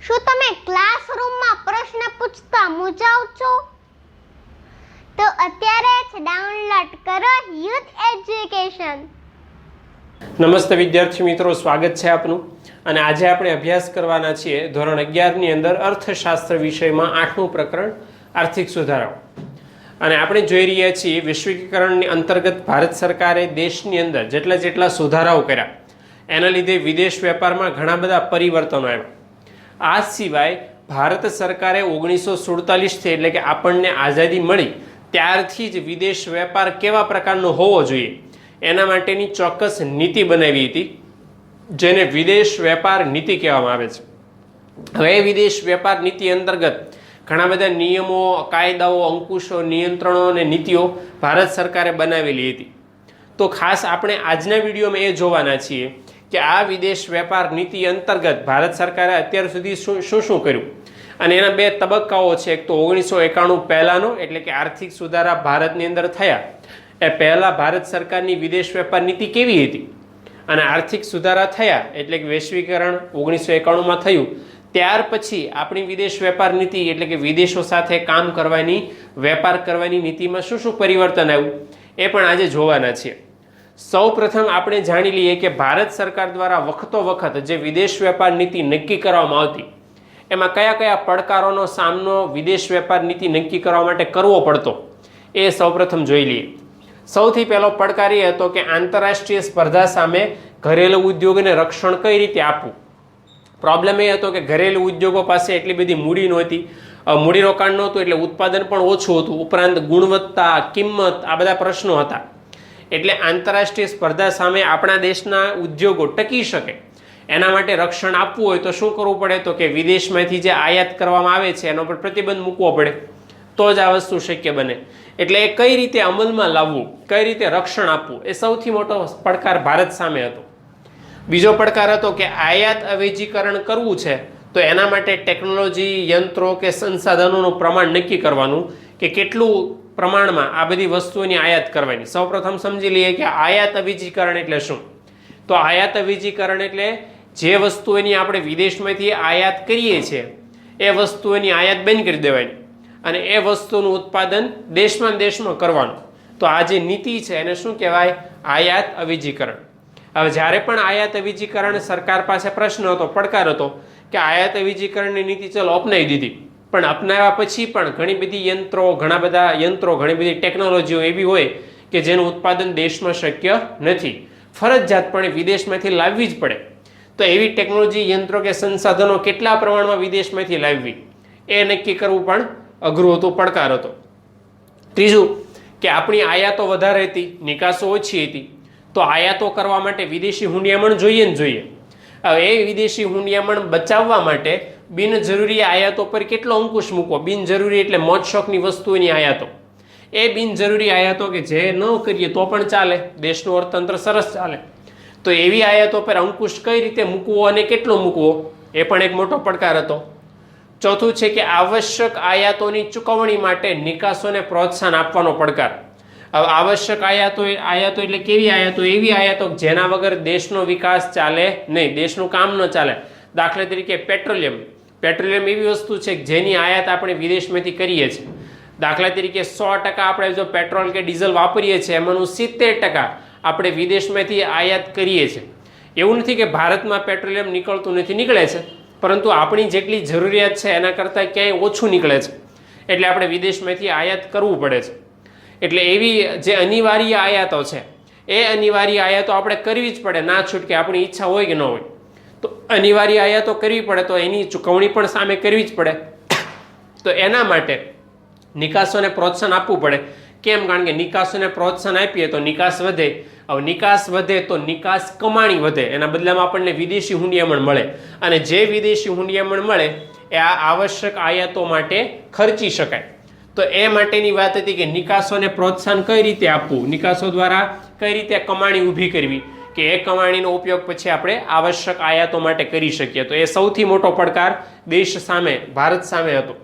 શું તમે ક્લાસરૂમમાં પ્રશ્ન પૂછતા મૂંઝાવ છો? તો અત્યારે જ ડાઉનલોડ કરો યુથ એજ્યુકેશન. નમસ્તે વિદ્યાર્થી મિત્રો, સ્વાગત છે આપનું. અને આજે આપણે અભ્યાસ કરવાના છીએ ધોરણ 11 ની અંદર અર્થશાસ્ત્ર વિષયમાં 8મું પ્રકરણ આર્થિક સુધારાઓ. અને આપણે જોઈ રહ્યા છીએ વૈશ્વિકીકરણની અંતર્ગત ભારત સરકારે દેશની અંદર જેટલા સુધારાઓ કર્યા એના લીધે વિદેશ વેપારમાં ઘણા બધા પરિવર્તનો આવ્યા. આ સિવાય ભારત સરકારે 1947થી એટલે કે આપણને આઝાદી મળી ત્યારથી જ વિદેશ વેપાર કેવા પ્રકારનો હોવો જોઈએ એના માટેની ચોક્કસ નીતિ બનાવી હતી, જેને વિદેશ વેપાર નીતિ કહેવામાં આવે છે. હવે વિદેશ વેપાર નીતિ અંતર્ગત ઘણા બધા નિયમો, કાયદાઓ, અંકુશો, નિયંત્રણો અને નીતિઓ ભારત સરકારે બનાવેલી હતી. તો ખાસ આપણે આજના વિડીયોમાં એ જોવાના છીએ કે આ વિદેશ વેપાર નીતિ અંતર્ગત ભારત સરકારે અત્યાર સુધી શું કર્યું અને એના બે તબક્કાઓ છે. એક તો 1991 પહેલાનો એટલે કે આર્થિક સુધારા ભારતની અંદર થયા એ પહેલા ભારત સરકારની વિદેશ વેપાર નીતિ કેવી હતી, અને આર્થિક સુધારા થયા એટલે કે વૈશ્વિકરણ 1991માં થયું ત્યાર પછી આપણી વિદેશ વેપાર નીતિ એટલે કે વિદેશો સાથે કામ કરવાની, વેપાર કરવાની નીતિમાં શું પરિવર્તન આવ્યું એ પણ આજે જોવાના છીએ. સૌ પ્રથમ આપણે જાણી લઈએ કે ભારત સરકાર દ્વારા વખતો વખત જે વિદેશ વેપાર નીતિ નક્કી કરવામાં આવતી એમાં કયા કયા પડકારોનો સામનો વિદેશ વેપાર નીતિ નક્કી કરવા માટે કરવો પડતો એ સૌ પ્રથમ જોઈ લઈએ. સૌથી પહેલો પડકાર એ હતો કે આંતરરાષ્ટ્રીય સ્પર્ધા સામે ઘરેલુ ઉદ્યોગોને રક્ષણ કઈ રીતે આપવું. પ્રોબ્લેમ એ હતો કે ઘરેલુ ઉદ્યોગો પાસે એટલી બધી મૂડી નહોતી, મૂડીરોકાણ નહોતું એટલે ઉત્પાદન પણ ઓછું હતું, ઉપરાંત ગુણવત્તા, કિંમત આ બધા પ્રશ્નો હતા. એટલે આંતરરાષ્ટ્રીય સ્પર્ધા સામે આપણા દેશના ઉદ્યોગો ટકી શકે એના માટે રક્ષણ આપવું હોય તો શું કરવું પડે, તો કે વિદેશમાંથી જે આયાત કરવામાં આવે છે એનો પર પ્રતિબંધ મૂકવો પડે, તો જ આ વસ્તુ શક્ય બને. એટલે એ કઈ રીતે અમલમાં લાવવું, કઈ રીતે રક્ષણ આપવું એ સૌથી મોટો પડકાર ભારત સામે હતો. બીજો પડકાર હતો કે આયાત અવેજીકરણ કરવું છે તો એના માટે ટેકનોલોજી, યંત્રો કે સંસાધનોનું પ્રમાણ નક્કી કરવાનું કે કેટલું પ્રમાણમાં આ બધી વસ્તુઓની આયાત કરવાની. સૌપ્રથમ સમજી લઈએ કે આયાત અવેજીકરણ એટલે શું. તો આયાત અવેજીકરણ એટલે જે વસ્તુઓની આપણે વિદેશમાંથી આયાત કરીએ છીએ એ વસ્તુઓની આયાત બંધ કરી દેવાની અને એ વસ્તુનું ઉત્પાદન દેશમાં કરવાનું. તો આ જે નીતિ છે એને શું કહેવાય? આયાત અવેજીકરણ. હવે જ્યારે પણ આયાત અવેજીકરણ સરકાર પાસે પ્રશ્ન હતો, પડકાર હતો કે આયાત અવેજીકરણની નીતિ ચલો અપનાવી દીધી, પણ અપનાવ્યા પછી પણ ઘણી બધી ટેકનોલોજીઓ એવી હોય કે જેનું ઉત્પાદન દેશમાં શક્ય નથી, ફરજિયાતપણે વિદેશમાંથી લાવવી જ પડે. તો એવી ટેકનોલોજી, યંત્રો કે સંસાધનો કેટલા પ્રમાણમાં વિદેશમાંથી લાવવી એ નક્કી કરવું પણ અઘરું હતું, પડકાર હતો. ત્રીજું કે આપણી આયાતો વધારે હતી, નિકાસો ઓછી હતી, તો આયાતો કરવા માટે વિદેશી હુંડિયામણ જોઈએ ને જોઈએ. હવે એ વિદેશી હુંડિયામણ બચાવવા માટે બિનજરૂરી આયાતો પર કેટલો અંકુશ મૂકવો. બિનજરૂરી એટલે મોજ શોખની વસ્તુઓની આયાતો, એ બિનજરૂરી આયાતો કે જે ન કરીએ તો પણ ચાલે, દેશનું અર્થતંત્ર સરસ ચાલે, તો એવી આયાતો પર અંકુશ કઈ રીતે મૂકવો અને કેટલો મૂકવો એ પણ એક મોટો પડકાર હતો. ચોથું છે કે આવશ્યક આયાતોની ચૂકવણી માટે નિકાસોને પ્રોત્સાહન આપવાનો પડકાર. હવે આવશ્યક આયાતો એટલે કેવી આયાતો? એવી આયાતો જેના વગર દેશનો વિકાસ ચાલે નહીં, દેશનું કામ ન ચાલે. દાખલા તરીકે પેટ્રોલિયમ એવી વસ્તુ છે જેની આયાત આપણે વિદેશમાંથી કરીએ છીએ. દાખલા તરીકે 100% આપણે જો પેટ્રોલ કે ડીઝલ વાપરીએ છીએ એમાંનું 70% આપણે વિદેશમાંથી આયાત કરીએ છીએ. એવું નથી કે ભારતમાં પેટ્રોલિયમ નીકળતું નથી, નીકળે છે, પરંતુ આપણી જેટલી જરૂરિયાત છે એના કરતાં ક્યાંય ઓછું નીકળે છે, એટલે આપણે વિદેશમાંથી આયાત કરવું પડે છે. એટલે એવી જે અનિવાર્ય આયાતો છે એ અનિવાર્ય આયાતો આપણે કરવી જ પડે, ના છૂટકે, આપણી ઈચ્છા હોય કે ન હોય. તો અનિવાર્ય આયાતો કરવી પડે તો એની ચૂકવણી પણ સામે કરવી જ પડે. તો એના માટે નિકાસોને પ્રોત્સાહન આપવું પડે. કેમ? કારણ કે નિકાસોને પ્રોત્સાહન આપીએ તો નિકાસ વધે. હવે નિકાસ વધે તો નિકાસ કમાણી વધે, એના બદલામાં આપણને વિદેશી હુંડિયામણ મળે, અને જે વિદેશી હુંડિયામણ મળે એ આ આવશ્યક આયાતો માટે ખર્ચી શકાય. તો એ માટેની વાત હતી કે નિકાસોને પ્રોત્સાહન કઈ રીતે આપવું, નિકાસો દ્વારા કઈ રીતે કમાણી ઊભી કરવી કે એ કમાણીનો ઉપયોગ પછી આપણે આવશ્યક આયાતો માટે કરી શકીએ. તો એ સૌથી મોટો પડકાર દેશ સામે, ભારત સામે હતો.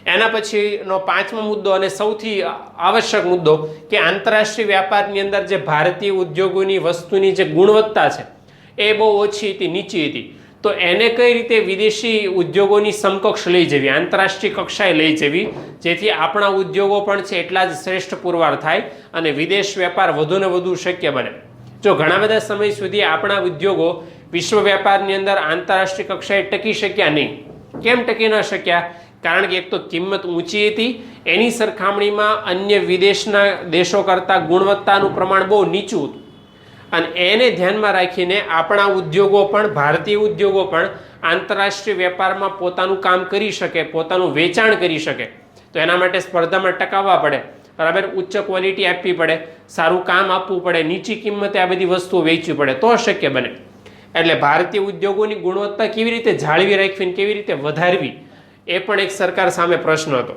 એના પછીનો 5મો મુદ્દો અને સૌથી આવશ્યક મુદ્દો કે આંતરરાષ્ટ્રીય વ્યાપારની અંદર જે ભારતીય ઉદ્યોગોની વસ્તુની જે ગુણવત્તા છે એ બહુ ઓછી હતી, નીચી હતી. તો એને કઈ રીતે વિદેશી ઉદ્યોગોની સમકક્ષ લઈ જવી, આંતરરાષ્ટ્રીય કક્ષાએ લઈ જવી, જેથી આપણા ઉદ્યોગો પણ છે એટલા જ શ્રેષ્ઠ પુરવાર થાય અને વિદેશ વેપાર વધુને વધુ શક્ય બને. જો ઘણા બધા સમય સુધી આપણા ઉદ્યોગો વિશ્વ વેપારની અંદર આંતરરાષ્ટ્રીય કક્ષાએ ટકી શક્યા નહીં. કેમ ટકી ન શક્યા? કારણ કે એક તો કિંમત ઊંચી હતી, એની સરખામણીમાં અન્ય વિદેશના દેશો કરતાં ગુણવત્તાનું પ્રમાણ બહુ નીચું હતું, અને એને ધ્યાનમાં રાખીને આપણા ઉદ્યોગો પણ, ભારતીય ઉદ્યોગો પણ આંતરરાષ્ટ્રીય વેપારમાં પોતાનું કામ કરી શકે, પોતાનું વેચાણ કરી શકે. તો એના માટે સ્પર્ધામાં ટકાવવા પડે, બરાબર, ઉચ્ચ ક્વોલિટી આપવી પડે, સારું કામ આપવું પડે, નીચી કિંમતે આ બધી વસ્તુઓ વેચવી પડે, તો શક્ય બને. એટલે ભારતીય ઉદ્યોગોની ગુણવત્તા કેવી રીતે જાળવી રાખવી, કેવી રીતે વધારવી, એ પણ એક સરકાર સામે પ્રશ્ન હતો.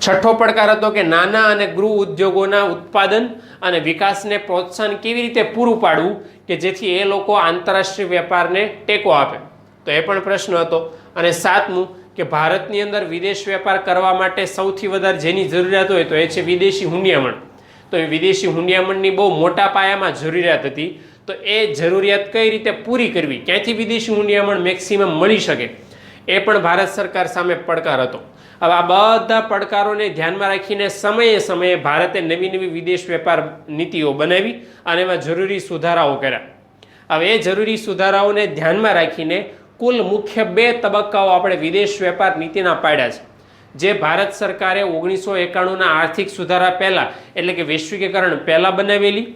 છઠ્ઠો પડકાર હતો કે નાના અને ગૃહ ઉદ્યોગોના ઉત્પાદન અને વિકાસને પ્રોત્સાહન કેવી રીતે પૂરું પાડવું કે જેથી એ લોકો આંતરરાષ્ટ્રીય વેપારને ટેકો આપે, તો એ પણ પ્રશ્ન હતો. અને સાતમું કે ભારતની અંદર વિદેશ વેપાર કરવા માટે સૌથી વધારે જેની જરૂરિયાત હોય તો એ છે વિદેશી હુંડિયામણ. તો એ વિદેશી હુંડિયામણની બહુ મોટા પાયામાં જરૂરિયાત હતી. તો એ જરૂરિયાત કઈ રીતે પૂરી કરવી, ક્યાંથી વિદેશી હુંડિયામણ મેક્સિમમ મળી શકે, એ પણ ભારત સરકાર સામે પડકાર હતો. હવે આ બધા પડકારોને ધ્યાનમાં રાખીને સમયે સમયે ભારતે નવી નવી વિદેશ વેપાર નીતિઓ બનાવી અને એમાં જરૂરી સુધારાઓ કર્યા. હવે એ જરૂરી સુધારાઓને ધ્યાનમાં રાખીને કુલ મુખ્ય 2 તબક્કાઓ આપણે વિદેશ વેપાર નીતિના પાડ્યા છે, જે ભારત સરકારે 1991ના આર્થિક સુધારા પહેલાં, એટલે કે વૈશ્વિકીકરણ પહેલાં બનાવેલી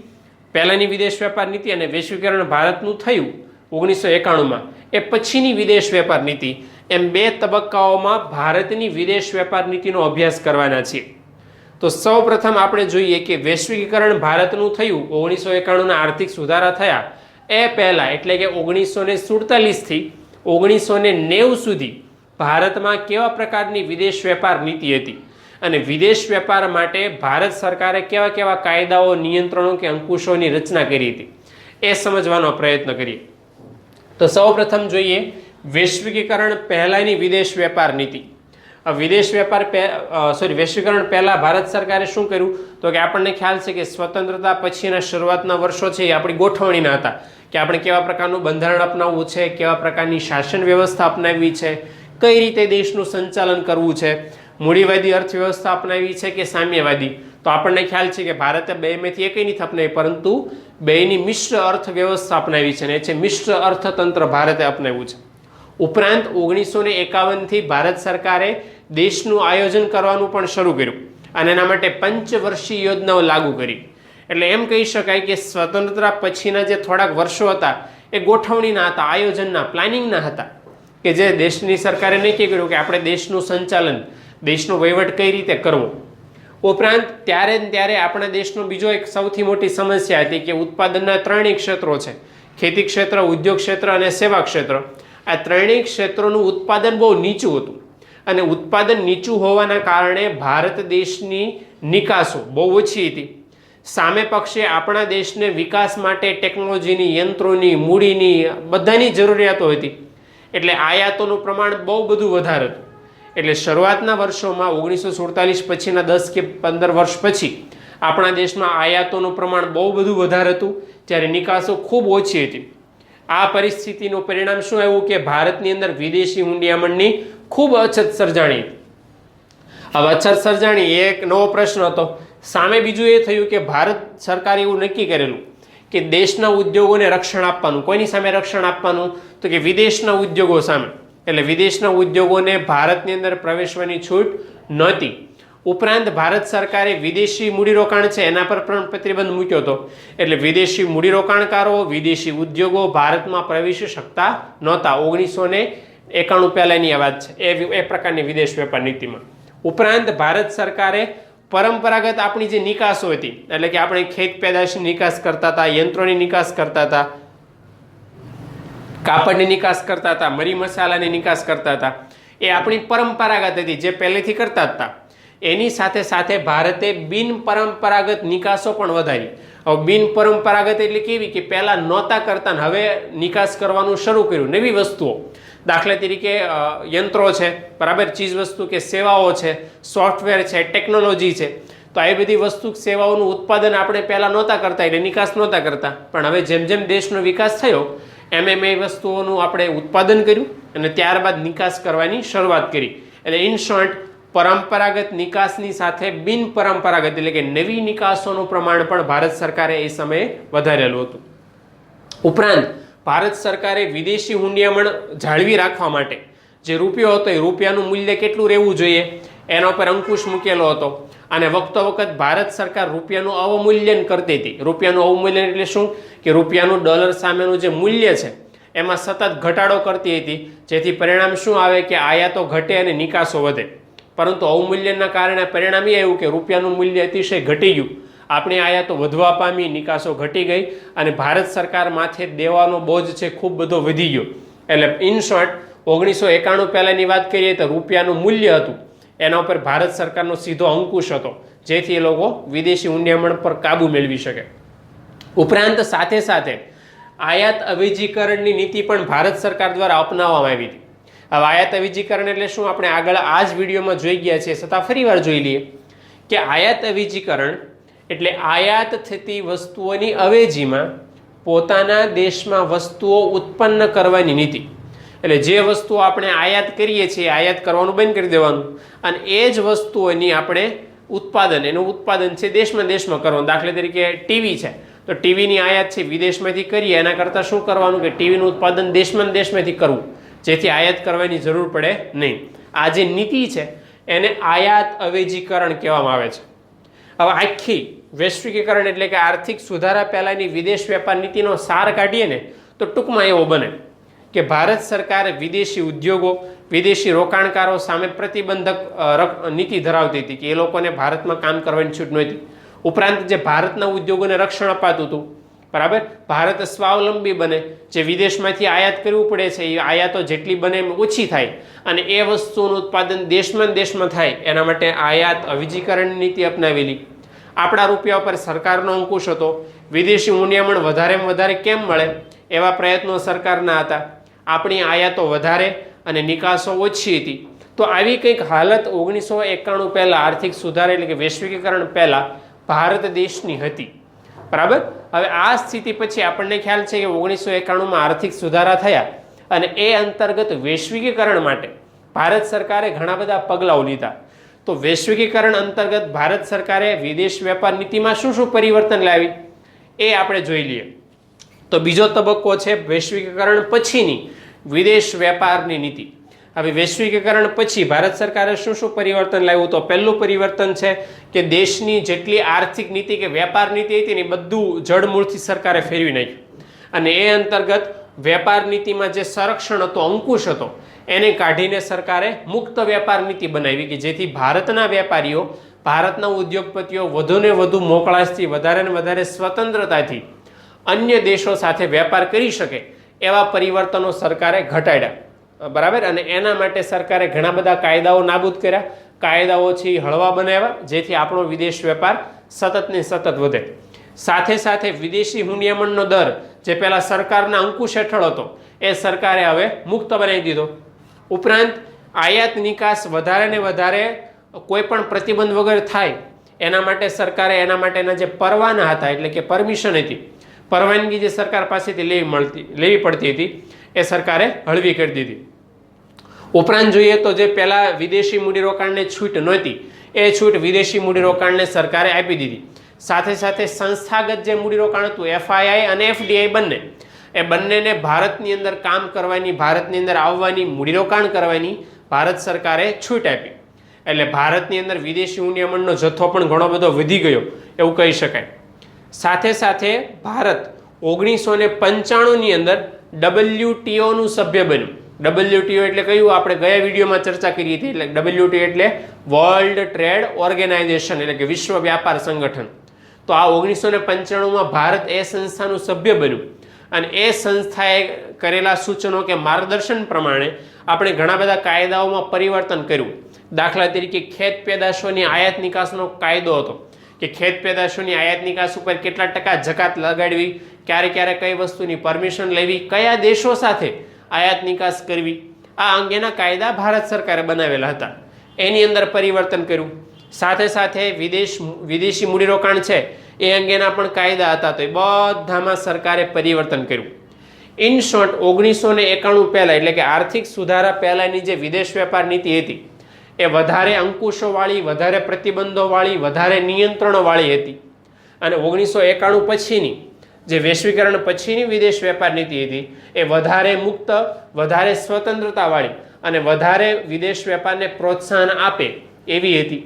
પહેલાંની વિદેશ વેપાર નીતિ અને વૈશ્વિકીકરણ ભારતનું થયું 1991માં એ પછીની વિદેશ વેપાર નીતિ, એમ 2 તબક્કાઓમાં ભારતની વિદેશ વેપાર નીતિનો અભ્યાસ કરવાના છીએ. તો સૌ પ્રથમ આપણે જોઈએ કે વૈશ્વિકીકરણ ભારતનું થયું 1991ના આર્થિક સુધારા થયા એ પહેલાં, એટલે કે 1947થી 1990 સુધી ભારતમાં કેવા પ્રકારની વિદેશ વેપાર નીતિ હતી અને વિદેશ વેપાર માટે ભારત સરકારે કેવા કેવા કાયદાઓ, નિયંત્રણો કે અંકુશોની રચના કરી હતી, એ સમજવાનો પ્રયત્ન કરીએ. તો સૌ પ્રથમ જોઈએ વૈશ્વિકીકરણ પહેલાંની વિદેશ વેપાર નીતિ. વૈશ્વિકીકરણ પહેલાં ભારત સરકારે શું કર્યું, તો કે આપણને ખ્યાલ છે કે સ્વતંત્રતા પછીના શરૂઆતના વર્ષો છે એ આપણી ગોઠવણીના હતા કે આપણે કેવા પ્રકારનું બંધારણ અપનાવવું છે, કેવા પ્રકારની શાસન વ્યવસ્થા અપનાવવી છે, કઈ રીતે દેશનું સંચાલન કરવું છે, મૂડીવાદી અર્થવ્યવસ્થા અપનાવી છે કે સામ્યવાદી. તો આપણને ખ્યાલ છે કે ભારતે બેમાંથી એકય નથી અપનાવી, પરંતુ બેની મિશ્ર અર્થવ્યવસ્થા અપનાવી છે, અને એ છે મિશ્ર અર્થતંત્ર ભારતે અપનાવ્યું છે. ઉપરાંત 1951થી ભારત સરકારે દેશનું આયોજન કરવાનું પણ શરૂ કર્યું અને એના માટે પંચવર્ષીય યોજનાઓ લાગુ કરી. એટલે એમ કહી શકાય કે સ્વતંત્રતા પછીના જે થોડાક વર્ષો હતા એ ગોઠવણીના હતા, આયોજનના, પ્લાનિંગના હતા, કે જે દેશની સરકારે નક્કી કર્યું કે આપણે દેશનું સંચાલન, દેશનો વહીવટ કઈ રીતે કરવો. ઉપરાંત ત્યારે આપણા દેશનો બીજો એક સૌથી મોટી સમસ્યા હતી કે ઉત્પાદનના 3 ક્ષેત્રો છે, ખેતી ક્ષેત્ર, ઉદ્યોગ ક્ષેત્ર અને સેવા ક્ષેત્ર. આ 3 ક્ષેત્રોનું ઉત્પાદન બહુ નીચું હતું અને ઉત્પાદન નીચું હોવાના કારણે ભારત દેશની નિકાસો બહુ ઓછી હતી. સામે પક્ષે આપણા દેશને વિકાસ માટે ટેકનોલોજીની, યંત્રોની, મૂડીની, બધાની જરૂરિયાતો હતી. એટલે આયાતોનું પ્રમાણ બહુ બધું વધારે હતું. એટલે શરૂઆતના વર્ષોમાં 1947 પછીના 10 કે 15 વર્ષ પછી આપણા દેશમાં આયાતોનું પ્રમાણ બહુ બધું વધારે હતું, જ્યારે નિકાસો ખૂબ ઓછી હતી. આ પરિસ્થિતિનું પરિણામ શું આવ્યું કે ભારતની અંદર વિદેશી હુંડિયામણની ખૂબ અછત સર્જાણી. હવે અછત સર્જાણી એ એક નવો પ્રશ્ન હતો. સામે બીજું એ થયું કે ભારત સરકારે એવું નક્કી કરેલું કે દેશના ઉદ્યોગોને રક્ષણ આપવાનું. કોઈની સામે રક્ષણ આપવાનું? તો કે વિદેશના ઉદ્યોગો સામે. એટલે વિદેશના ઉદ્યોગોને ભારતની અંદર પ્રવેશવાની છૂટ નહોતી. ઉપરાંત ભારત સરકારે વિદેશી મૂડીરોકાણ છે એના પર પણ પ્રતિબંધ મૂક્યો હતો. એટલે વિદેશી મૂડીરોકાણકારો, વિદેશી ઉદ્યોગો ભારતમાં પ્રવેશી શકતા નહોતા. 1991 પહેલાની આ વાત છે, એ પ્રકારની વિદેશ વેપાર નીતિમાં. ઉપરાંત ભારત સરકારે પરંપરાગત આપણી જે નિકાસો હતી, એટલે કે આપણે ખેત પેદાશની નિકાસ કરતા હતા, યંત્રોની નિકાસ કરતા હતા, કાપડની નિકાસ કરતા હતા, મરી મસાલાની નિકાસ કરતા હતા, એ આપણી પરંપરાગત હતી, જે પહેલેથી કરતા હતા. એની સાથે સાથે ભારતે બિનપરંપરાગત નિકાસો પણ વધારી. હવે બિનપરંપરાગત એટલે કેવી કે પહેલાં નહોતા કરતા ને હવે નિકાસ કરવાનું શરૂ કર્યું, નવી વસ્તુઓ. દાખલા તરીકે યંત્રો છે, બરાબર, ચીજ વસ્તુ કે સેવાઓ છે, સોફ્ટવેર છે, ટેકનોલોજી છે. તો આ બધી વસ્તુ સેવાઓનું ઉત્પાદન આપણે પહેલાં નહોતા કરતા, એટલે નિકાસ નહોતા કરતા. પણ હવે જેમ જેમ દેશનો વિકાસ થયો એમએમએ વસ્તુઓનું આપણે ઉત્પાદન કર્યું અને ત્યારબાદ નિકાસ કરવાની શરૂઆત કરી. એટલે ઇન શોર્ટ, પરંપરાગત નિકાસની સાથે બિનપરંપરાગત એટલે કે નવી નિકાસોનું પ્રમાણ પણ ભારત સરકારે એ સમયે વધારેલું હતું. ઉપરાંત ભારત સરકારે વિદેશી હુંડિયામણ જાળવી રાખવા માટે જે રૂપિયો હતો એ રૂપિયાનું મૂલ્ય કેટલું રહેવું જોઈએ એના પર અંકુશ મૂકેલો હતો. અને વખતો વખત ભારત સરકાર રૂપિયાનું અવમૂલ્યન કરતી હતી. રૂપિયાનું અવમૂલ્યન એટલે શું? કે રૂપિયાનું ડોલર સામેનું જે મૂલ્ય છે એમાં સતત ઘટાડો કરતી હતી, જેથી પરિણામ શું આવે કે આયાતો ઘટે અને નિકાસો વધે. પરંતુ અવમૂલ્યનના કારણે પરિણામ એ આવ્યું કે રૂપિયાનું મૂલ્ય અતિશય ઘટી ગયું, આપણી આયાતો વધવા પામી, નિકાસો ઘટી ગઈ અને ભારત સરકાર માથે દેવાનો બોજ છે ખૂબ બધો વધી ગયો. એટલે ઇન શોર્ટ 1991 પહેલાની વાત કરીએ તો રૂપિયાનું મૂલ્ય હતું એના ઉપર ભારત સરકારનો સીધો અંકુશ હતો, જેથી એ લોકો વિદેશી હુંડિયામણ પર કાબુ મેળવી શકે. ઉપરાંત સાથે સાથે આયાત અવેજીકરણની નીતિ પણ ભારત સરકાર દ્વારા અપનાવવામાં આવી હતી. હવે આયાત અવેજીકરણ એટલે શું આપણે આગળ આ જ વિડીયોમાં જોઈ ગયા છીએ, છતાં ફરીવાર જોઈ લઈએ કે આયાત અવેજીકરણ એટલે આયાત થતી વસ્તુઓની અવેજીમાં પોતાના દેશમાં વસ્તુઓ ઉત્પન્ન કરવાની નીતિ. એટલે જે વસ્તુઓ આપણે આયાત કરીએ છીએ આયાત કરવાનું બંધ કરી દેવાનું અને એ જ વસ્તુઓની આપણે એનું ઉત્પાદન છે દેશમાં કરવાનું. દાખલા તરીકે ટીવી છે તો ટીવીની આયાત છે વિદેશમાંથી કરીએ એના કરતાં શું કરવાનું કે ટીવીનું ઉત્પાદન દેશમાંથી કરવું, જેથી આયાત કરવાની જરૂર પડે નહીં. આ જે નીતિ છે એને આયાત અવેજીકરણ કહેવામાં આવે છે. હવે આખી વૈશ્વિકીકરણ એટલે કે આર્થિક સુધારા પહેલાંની વિદેશ વેપાર નીતિનો સાર કાઢીએ ને તો ટૂંકમાં એવો બને કે ભારત સરકાર વિદેશી ઉદ્યોગો, વિદેશી રોકાણકારો સામે પ્રતિબંધક નીતિ ધરાવતી હતી કે એ લોકોને ભારતમાં કામ કરવાની છૂટ નહોતી. ઉપરાંત જે ભારતના ઉદ્યોગોને રક્ષણ અપાતું હતું, બરાબર, ભારત સ્વાવલંબી બને, જે વિદેશમાંથી આયાત કરવું પડે છે એ આયાતો જેટલી બને એમ ઓછી થાય અને એ વસ્તુનું ઉત્પાદન દેશમાં થાય એના માટે આયાત અવેજીકરણ નીતિ અપનાવેલી. આપણા રૂપિયા પર સરકારનો અંકુશ હતો. વિદેશી હુંડિયામણ વધારેમાં વધારે કેમ મળે એવા પ્રયત્નો સરકારના હતા. આપણી આયાતો વધારે અને નિકાસો ઓછી હતી. તો આવી કંઈક હાલત 1991 પહેલાં આર્થિક સુધારા એટલે કે વૈશ્વિકીકરણ પહેલાં ભારત દેશની હતી, બરાબર. હવે આ સ્થિતિ પછી આપણને ખ્યાલ છે કે 1991માં આર્થિક સુધારા થયા અને એ અંતર્ગત વૈશ્વિકીકરણ માટે ભારત સરકારે ઘણા બધા પગલાઓ લીધા. તો વૈશ્વિકીકરણ અંતર્ગત ભારત સરકારે વિદેશ વેપાર નીતિમાં શું શું પરિવર્તન લાવી એ આપણે જોઈ લઈએ. તો બીજો તબક્કો છે વૈશ્વિકીકરણ પછીની વિદેશ વેપારની નીતિ. હવે વૈશ્વિકીકરણ પછી ભારત સરકારે શું શું પરિવર્તન લાવ્યું? તો પહેલું પરિવર્તન છે કે દેશની જેટલી આર્થિક નીતિ કે વેપાર નીતિ હતી ને બધું જડમૂળથી સરકારે ફેરવી નાખ્યું અને એ અંતર્ગત વેપાર નીતિમાં જે સંરક્ષણ હતો, અંકુશ હતો, એને કાઢીને સરકારે મુક્ત વેપાર નીતિ બનાવી કે જેથી ભારતના વેપારીઓ, ભારતના ઉદ્યોગપતિઓ વધુને વધુ મોકળાશથી, વધારે ને વધારે સ્વતંત્રતાથી અન્ય દેશો સાથે વેપાર કરી શકે એવા પરિવર્તનો સરકારે ઘટાડ્યા, બરાબર. અને એના માટે સરકારે ઘણા બધા કાયદાઓ નાબૂદ કર્યા, કાયદાઓ છે હળવા બનાવ્યા, જેથી આપણો વિદેશ વેપાર સતત ને સતત વધે. સાથે સાથે વિદેશી હુંડિયામણનો દર જે પહેલાં સરકારના અંકુશ હેઠળ હતો એ સરકારે હવે મુક્ત બનાવી દીધો. ઉપરાંત આયાત નિકાસ વધારે ને વધારે કોઈ પણ પ્રતિબંધ વગર થાય એના માટે સરકારે એના માટેના જે પરવાના હતા એટલે કે પરમિશન હતી, પરવાનગી જે સરકાર પાસેથી લેવી પડતી હતી એ સરકારે હળવી કરી દીધી. ઉપરાંત જોઈએ તો જે પહેલાં વિદેશી મૂડીરોકાણને છૂટ નહોતી એ છૂટ વિદેશી મૂડીરોકાણને સરકારે આપી દીધી. સાથે સાથે સંસ્થાગત જે મૂડીરોકાણ હતું એફઆઈઆઈ અને એફડીઆઈ બંને, એ બંનેને ભારતની અંદર કામ કરવાની, ભારતની અંદર આવવાની, મૂડીરોકાણ કરવાની ભારત સરકારે છૂટ આપી. એટલે ભારતની અંદર વિદેશી હુંડિયામણનો જથ્થો પણ ઘણો બધો વધી ગયો એવું કહી શકાય. સાથે સાથે ભારત 1995ની અંદર WTOનું સભ્ય બન્યું. WTO એટલે કયું? આપણે ગયા વિડીયોમાં ચર્ચા કરી હતી. એટલે WTO એટલે વર્લ્ડ ટ્રેડ ઓર્ગેનાઇઝેશન એટલે કે વિશ્વ વ્યાપાર સંગઠન. તો આ 1995માં ભારત એ સંસ્થાનું સભ્ય બન્યું અને એ સંસ્થાએ કરેલા સૂચનો કે માર્ગદર્શન પ્રમાણે આપણે ઘણા બધા કાયદાઓમાં પરિવર્તન કર્યું. દાખલા તરીકે ખેત પેદાશોની આયાત નિકાસનો કાયદો હતો કે ખેત પેદાશોની આયાત નિકાસ ઉપર કેટલા ટકા જકાત લગાડવી, ક્યારે ક્યારે કઈ વસ્તુની પરમિશન લેવી, કયા દેશો સાથે આયાત નિકાસ કરવી, આ અંગેના કાયદા ભારત સરકારે બનાવેલા હતા. એની અંદર પરિવર્તન કર્યું. સાથે સાથે વિદેશી મૂડીરોકાણ છે એ અંગેના પણ કાયદા હતા, તો એ બધામાં સરકારે પરિવર્તન કર્યું. ઇન શોર્ટ 1991 પહેલા એટલે કે આર્થિક સુધારા પહેલાની જે વિદેશ વેપાર નીતિ હતી એ વધારે અંકુશોવાળી, વધારે પ્રતિબંધોવાળી, વધારે નિયંત્રણોવાળી હતી. અને 1991 પછીની જે વૈશ્વિકરણ પછીની વિદેશ વેપાર નીતિ હતી એ વધારે મુક્ત, વધારે સ્વતંત્રતાવાળી અને વધારે વિદેશ વેપારને પ્રોત્સાહન આપે એવી હતી.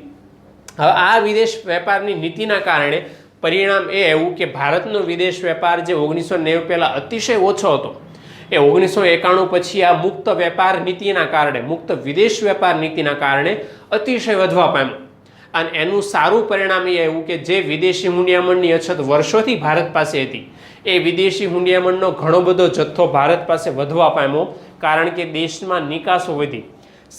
હવે આ વિદેશ વેપારની નીતિના કારણે પરિણામ એ આવ્યું કે ભારતનો વિદેશ વેપાર જે 1990 પહેલાં અતિશય ઓછો હતો એ 1991 પછી આ મુક્ત વેપાર નીતિના કારણે, મુક્ત વિદેશ વેપાર નીતિના કારણે અતિશય વધવા પામ્યો. અને એનું સારું પરિણામ એ આવ્યું કે જે વિદેશી હુંડિયામણની અછત વર્ષોથી ભારત પાસે હતી એ વિદેશી હુંડિયામણનો ઘણો બધો જથ્થો ભારત પાસે વધવા પામ્યો, કારણ કે દેશમાં નિકાસો વધી.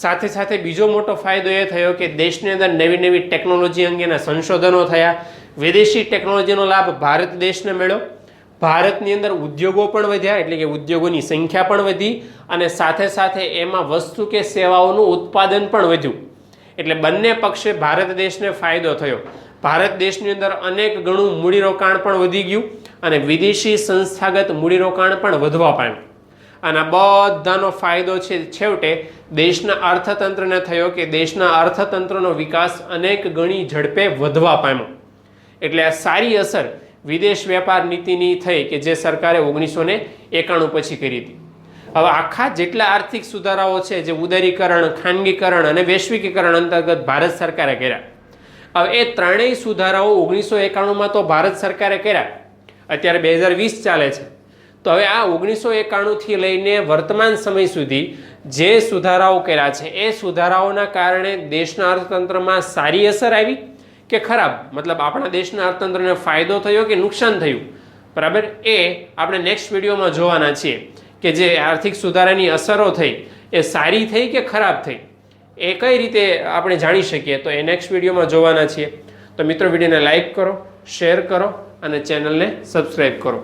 સાથે સાથે બીજો મોટો ફાયદો એ થયો કે દેશની અંદર નવી નવી ટેકનોલોજી અંગેના સંશોધનો થયા. વિદેશી ટેકનોલોજીનો લાભ ભારત દેશને મળ્યો. ભારતની અંદર ઉદ્યોગો પણ વધ્યા, એટલે કે ઉદ્યોગોની સંખ્યા પણ વધી અને સાથે સાથે એમાં વસ્તુ કે સેવાઓનું ઉત્પાદન પણ વધ્યું. એટલે બંને પક્ષે ભારત દેશને ફાયદો થયો. ભારત દેશની અંદર અનેક ગણું મૂડીરોકાણ પણ વધી ગયું અને વિદેશી સંસ્થાગત મૂડીરોકાણ પણ વધવા પામ્યું. અને બધાનો ફાયદો છે છેવટે દેશના અર્થતંત્રને થયો કે દેશના અર્થતંત્રનો વિકાસ અનેક ગણી ઝડપે વધવા પામ્યો. એટલે આ સારી અસર વિદેશ વેપાર નીતિની થઈ કે જે સરકારે 1991 પછી કરી હતી. હવે આખા જેટલા આર્થિક સુધારાઓ છે જે ઉદારીકરણ, ખાનગીકરણ અને વૈશ્વિકીકરણ અંતર્ગત ભારત સરકારે કર્યા. હવે એ ત્રણેય સુધારાઓ 1991માં તો ભારત સરકારે કર્યા. અત્યારે 2020 ચાલે છે. તો હવે આ 1991થી લઈને વર્તમાન સમય સુધી જે સુધારાઓ કર્યા છે એ સુધારાઓના કારણે દેશના અર્થતંત્રમાં સારી અસર આવી કે ખરાબ, મતલબ આપણા દેશના અર્થતંત્રને ફાયદો થયો કે નુકસાન થયું, બરાબર, એ આપણે નેક્સ્ટ વિડીયોમાં જોવાના છીએ કે જે આર્થિક સુધારાની અસરો થઈ એ સારી થઈ કે ખરાબ થઈ, એ કઈ રીતે આપણે જાણી શકીએ, તો એ નેક્સ્ટ વિડીયોમાં જોવાના છીએ. તો મિત્રો, વિડીયોને લાઈક કરો, શેર કરો અને ચેનલને સબસ્ક્રાઈબ કરો.